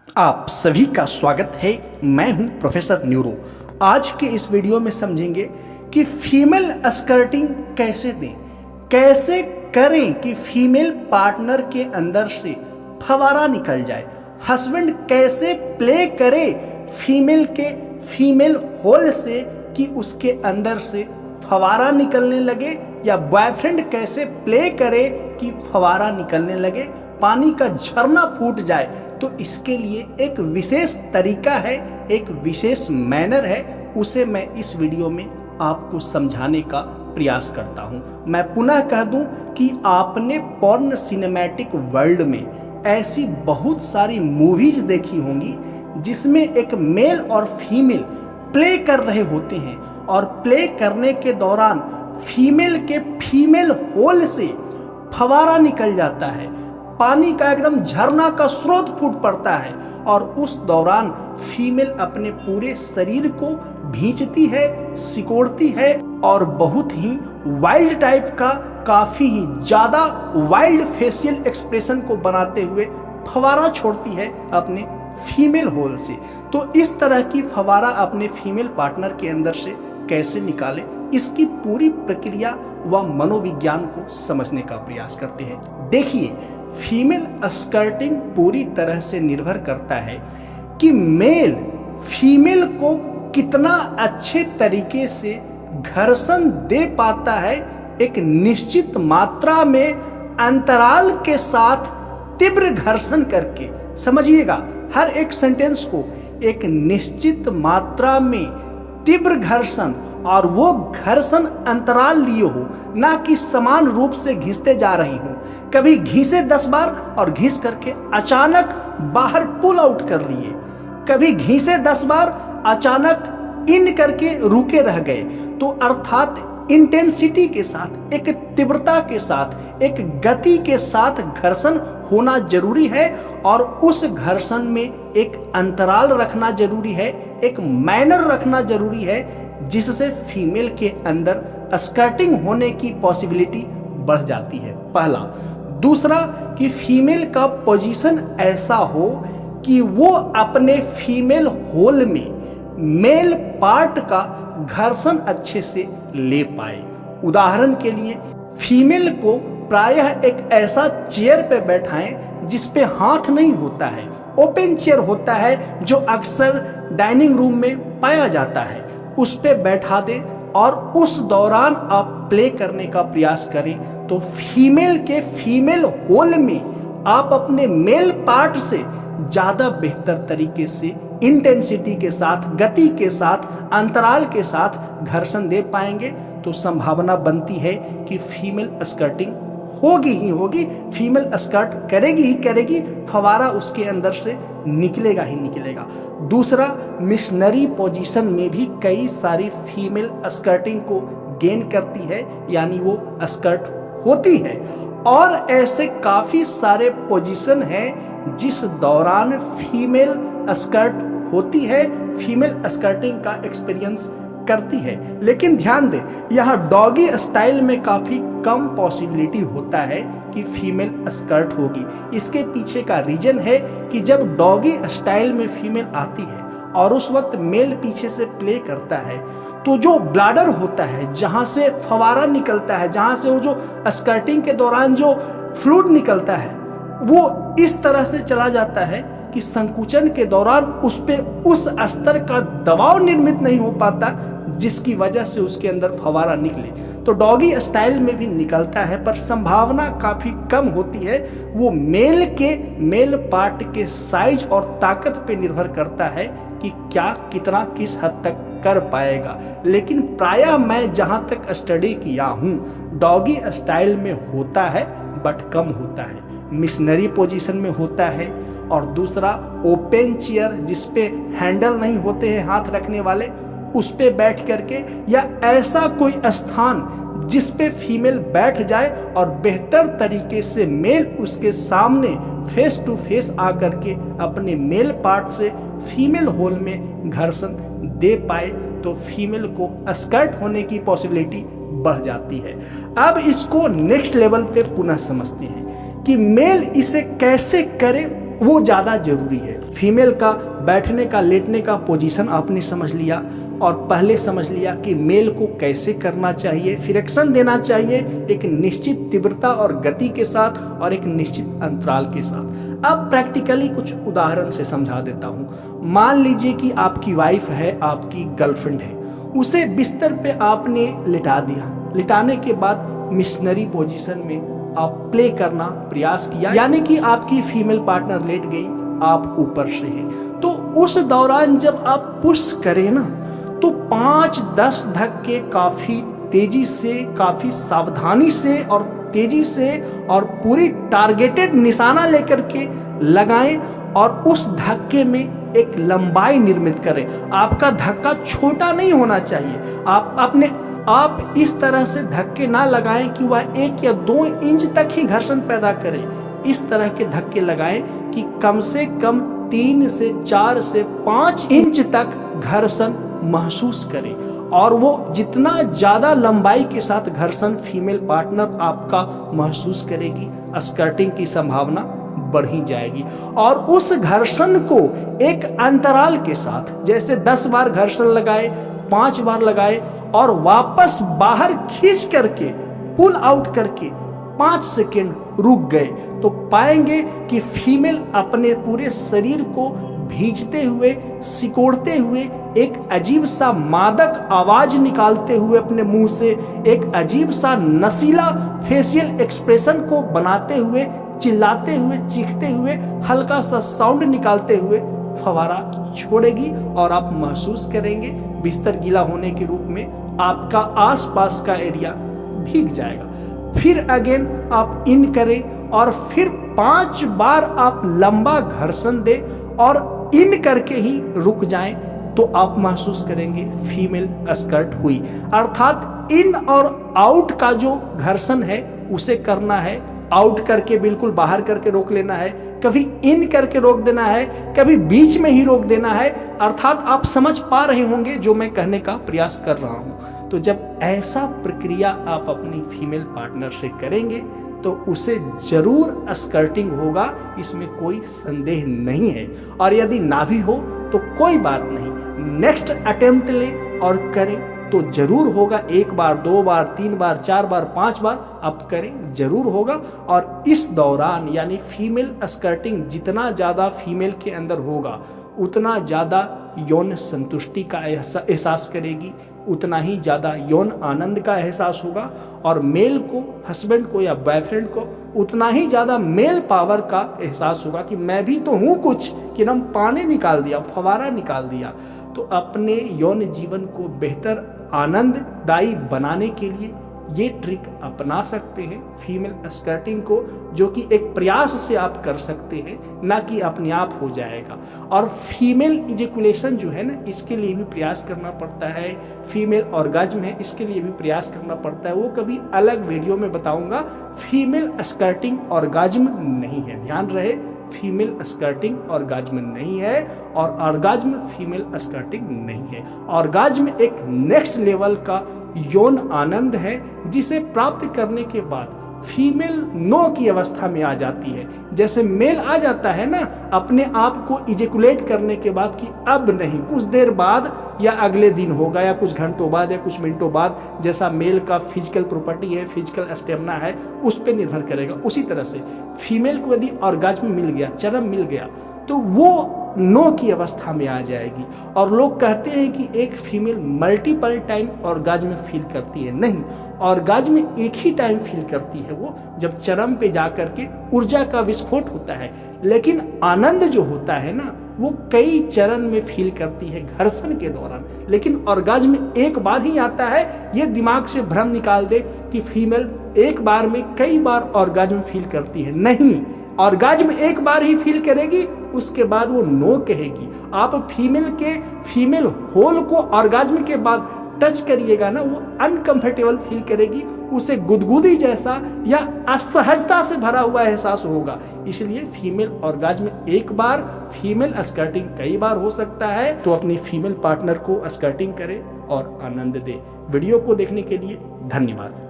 आप सभी का स्वागत है। मैं हूं प्रोफेसर न्यूरो। आज के इस वीडियो में समझेंगे कि फीमेल स्कर्टिंग कैसे दें, कैसे करें कि फीमेल पार्टनर के अंदर से फवारा निकल जाए। हस्बैंड कैसे प्ले करे फीमेल होल से कि उसके अंदर से फवारा निकलने लगे, या बॉयफ्रेंड कैसे प्ले करे कि फवारा निकलने लगे, पानी का झरना फूट जाए। तो इसके लिए एक विशेष तरीका है, एक विशेष मैनर है, उसे मैं इस वीडियो में आपको समझाने का प्रयास करता हूं। मैं पुनः कह दूं कि आपने पॉर्न सिनेमैटिक वर्ल्ड में ऐसी बहुत सारी मूवीज देखी होंगी जिसमें एक मेल और फीमेल प्ले कर रहे होते हैं, और प्ले करने के दौरान फीमेल के फीमेल होल से फवारा निकल जाता है, पानी का एकदम झरना का स्रोत फूट पड़ता है, और उस दौरान फीमेल अपने पूरे शरीर को भींचती है, सिकोड़ती है, और बहुत ही वाइल्ड टाइप का, काफी ही ज्यादा वाइल्ड फेशियल एक्सप्रेशन को बनाते हुए फवारा छोड़ती है अपने फीमेल होल से। तो इस तरह की फवारा अपने फीमेल पार्टनर के अंदर से कैसे निकाले, इसकी पूरी प्रक्रिया व मनोविज्ञान को समझने का प्रयास करते हैं। देखिए, फीमेल स्कर्टिंग पूरी तरह से निर्भर करता है कि मेल फीमेल को कितना अच्छे तरीके से घर्षण दे पाता है। एक निश्चित मात्रा में अंतराल के साथ तीव्र घर्षण करके, समझिएगा हर एक सेंटेंस को, एक निश्चित मात्रा में तीव्र घर्षण, और वो घर्षण अंतराल लिए हो, ना कि समान रूप से घिसते जा रही हो। कभी घिसे 10 बार और घिस करके अचानक बाहर पुल आउट कर लिए, कभी घिसे 10 बार अचानक इन करके रुके रह गए। तो अर्थात इंटेंसिटी के साथ, एक तीव्रता के साथ, एक गति के साथ घर्षण होना जरूरी है, और उस घर्षण में एक अंतराल रखना जरूरी है, एक मैनर रखना जरूरी है, जिससे फीमेल के अंदर स्कर्टिंग होने की पॉसिबिलिटी बढ़ जाती है। पहला। दूसरा कि फीमेल का पोजीशन ऐसा हो कि वो अपने फीमेल होल में मेल पार्ट का घर्षण अच्छे से ले पाए। उदाहरण के लिए, फीमेल को प्रायः एक ऐसा चेयर पे बैठाएं जिस पे हाथ नहीं होता है, ओपन चेयर होता है जो अक्सर डाइनिंग रूम में पाया जाता है, उस पे बैठा दे, और उस दौरान आप प्ले करने का प्रयास करें। तो फीमेल के फीमेल होल में आप अपने मेल पार्ट से ज्यादा बेहतर तरीके से, इंटेंसिटी के साथ, गति के साथ, अंतराल के साथ घर्षण दे पाएंगे। तो संभावना बनती है कि फीमेल स्कर्टिंग होगी ही होगी, फीमेल स्कर्ट करेगी ही करेगी, फवारा उसके अंदर से निकलेगा ही निकलेगा। दूसरा, मिशनरी पोजीशन में भी कई सारी फीमेल स्कर्टिंग को गेन करती है, यानी वो स्कर्ट होती है। और ऐसे काफी सारे पोजीशन हैं जिस दौरान फीमेल स्कर्ट होती है, फीमेल स्कर्टिंग का एक्सपीरियंस करती है। लेकिन ध्यान दें, यहाँ डॉगी स्टाइल में काफी कम पॉसिबिलिटी होता है कि फीमेल स्कर्ट होगी। इसके पीछे का रीजन है कि जब डॉगी स्टाइल में फीमेल आती है और उस वक्त मेल पीछे से प्ले करता है, तो जो ब्लैडर होता है, जहां से फवारा निकलता है, जहां से वो जो स्कर्टिंग के दौरान जो फ्लूइड निकलता है, वो इस तरह से चला जाता है कि संकुचन के दौरान उस पे उस स्तर का दबाव निर्मित नहीं हो पाता जिसकी वजह से उसके अंदर फवारा निकले। तो डॉगी स्टाइल में भी निकलता है, पर संभावना काफी कम होती है। वो मेल पार्ट के साइज और ताकत पे निर्भर करता है कि क्या, कितना, किस हद तक कर पाएगा। लेकिन प्रायः मैं जहां तक स्टडी किया हूं, डॉगी स्टाइल में होता है, बट कम होता है। मिशनरी पोजीशन में होता है, और दूसरा ओपन चेयर जिसपे हैंडल नहीं होते हैं हाथ रखने वाले, उस पे बैठ करके, या ऐसा कोई स्थान जिस पे फीमेल बैठ जाए और बेहतर तरीके से मेल उसके सामने फेस टू फेस आकर के अपने मेल पार्ट से फीमेल होल में घर्षण दे पाए, तो फीमेल को स्कर्ट होने की पॉसिबिलिटी बढ़ जाती है। अब इसको नेक्स्ट लेवल पे पुनः समझते हैं कि मेल इसे कैसे करे, वो ज्यादा जरूरी है। फीमेल का बैठने का लेटने का पोजीशन आपने समझ लिया और पहले समझ लिया कि मेल को कैसे करना चाहिए, फ्रिक्शन देना चाहिए एक निश्चित तीव्रता और गति के साथ और एक निश्चित अंतराल के साथ। अब प्रैक्टिकली कुछ उदाहरण से समझा देता हूं। मान लीजिए कि आपकी वाइफ है, आपकी गर्लफ्रेंड है, उसे बिस्तर पे आपने लिटा दिया। लिटाने के बाद मिशनरी पोजीशन में आप प्ले करना प्रयास किया, यानी कि आपकी फीमेल पार्टनर लेट गई, आप ऊपर से हैं। तो उस दौरान जब आप पुश करें ना, तो 5-10 धक्के काफी तेजी से, काफी सावधानी से और तेजी से और पूरी टारगेटेड निशाना लेकर के लगाएं और उस धक्के में एक लंबाई निर्मित करें। आपका धक्का छोटा नहीं होना चाहिए। आप इस तरह से धक्के ना लगाएं कि वह 1 या 2 इंच तक ही घर्षण पैदा करे। इस तरह के धक्के लगाएं कि कम से कम 3 से 4 से 5 इंच तक घर्षण महसूस करें। और वो जितना ज्यादा लंबाई के साथ घर्षण फीमेल पार्टनर आपका महसूस करेगी, स्कर्टिंग की संभावना बढ़ी जाएगी। और उस घर्षण को एक अंतराल के साथ, जैसे 10 बार घर्षण लगाए, 5 बार लगाए और वापस बाहर खींच करके पुल आउट करके 5 सेकेंड रुक गए, तो पाएंगे कि फीमेल अपने पूरे शरीर को भींचते हुए, सिकोड़ते हुए, एक अजीब सा मादक आवाज निकालते हुए अपने मुंह से, एक अजीब सा नशीला फेशियल एक्सप्रेशन को बनाते हुए, चिल्लाते हुए, चीखते हुए, हल्का सा साउंड निकालते हुए फवारा छोड़ेगी और आप महसूस करेंगे बिस्तर गीला होने के रूप में आपका आसपास का एरिया भीग जाएगा। फिर अगेन आप इन करें और फिर 5 बार आप लंबा घर्षण दें और इन करके ही रुक जाएं, तो आप महसूस करेंगे फीमेल स्कर्ट हुई। अर्थात इन और आउट का जो घर्षण है उसे करना है, आउट करके बिल्कुल बाहर करके रोक लेना है, कभी इन करके रोक देना है, कभी बीच में ही रोक देना है। अर्थात आप समझ पा रहे होंगे जो मैं कहने का प्रयास कर रहा हूं। तो जब ऐसा प्रक्रिया आप अपनी फीमेल पार्टनर से करेंगे तो उसे जरूर स्कर्टिंग होगा, इसमें कोई संदेह नहीं है। और यदि ना भी हो तो कोई बात नहीं, नेक्स्ट अटेम्प्ट ले और करें तो जरूर होगा। 1 बार, 2 बार, 3 बार, 4 बार, 5 बार आप करें, जरूर होगा। और इस दौरान यानी फीमेल स्कर्टिंग जितना ज्यादा फीमेल के अंदर होगा, उतना ज्यादा यौन संतुष्टि का एहसास करेगी, उतना ही ज्यादा यौन आनंद का एहसास होगा। और मेल को, हस्बैंड को या बॉयफ्रेंड को उतना ही ज्यादा मेल पावर का एहसास होगा कि मैं भी तो हूं कुछ, कि हम पानी निकाल दिया, फवारा निकाल दिया। तो अपने यौन जीवन को बेहतर आनंददायी बनाने के लिए ये ट्रिक अपना सकते हैं फीमेल स्कर्टिंग को, जो कि एक प्रयास से आप कर सकते हैं, ना कि अपने आप हो जाएगा। और फीमेल इजैकुलेशन जो है ना, इसके लिए भी प्रयास करना पड़ता है। फीमेल ऑर्गाज्म है, इसके लिए भी प्रयास करना पड़ता है। वो कभी अलग वीडियो में बताऊंगा। फीमेल स्कर्टिंग ऑर्गाज्म नहीं है, ध्यान रहे, फीमेल स्कर्टिंग ऑर्गाज्म नहीं है और ऑर्गाज्म फीमेल स्कर्टिंग नहीं है। ऑर्गाज्म एक नेक्स्ट लेवल का यौन आनंद है, जिसे प्राप्त करने के बाद फीमेल नो की अवस्था में आ जाती है। जैसे मेल आ जाता है ना अपने आप को इजैकुलेट करने के बाद कि अब नहीं, कुछ देर बाद या अगले दिन होगा या कुछ घंटों बाद या कुछ मिनटों बाद, जैसा मेल का फिजिकल प्रॉपर्टी है, फिजिकल स्टेमिना है, उस पर निर्भर करेगा। उसी तरह से फीमेल को यदि ऑर्गाज्म मिल गया, चरम मिल गया, तो वो नो की अवस्था में आ जाएगी। और लोग कहते हैं कि एक female multiple time orgasm feel करती है। नहीं, ऑर्गाज्म एक ही टाइम फील करती है, वो जब चरम पे जाकर के ऊर्जा का विस्फोट होता है। लेकिन आनंद जो होता है ना, वो कई चरण में फील करती है घर्षण के दौरान। लेकिन ऑर्गाज्म एक बार ही आता है। ये दिमाग से भ्रम निकाल दे कि फीमेल एक बार में कई बार ऑर्गाज्म फील करती है। नहीं, ऑर्गाज्म एक बार ही फील करेगी, उसके बाद वो नो कहेगी। आप फीमेल होल को ऑर्गाज्म के बाद टच करिएगा ना, वो अनकंफर्टेबल फील करेगी, उसे गुदगुदी जैसा या असहजता से भरा हुआ एहसास होगा। इसलिए फीमेल ऑर्गाज्म एक बार, फीमेल स्कर्टिंग कई बार हो सकता है। तो अपनी फीमेल पार्टनर को स्कर्टिंग करें और आनंद दे। वीडियो को देखने के लिए धन्यवाद।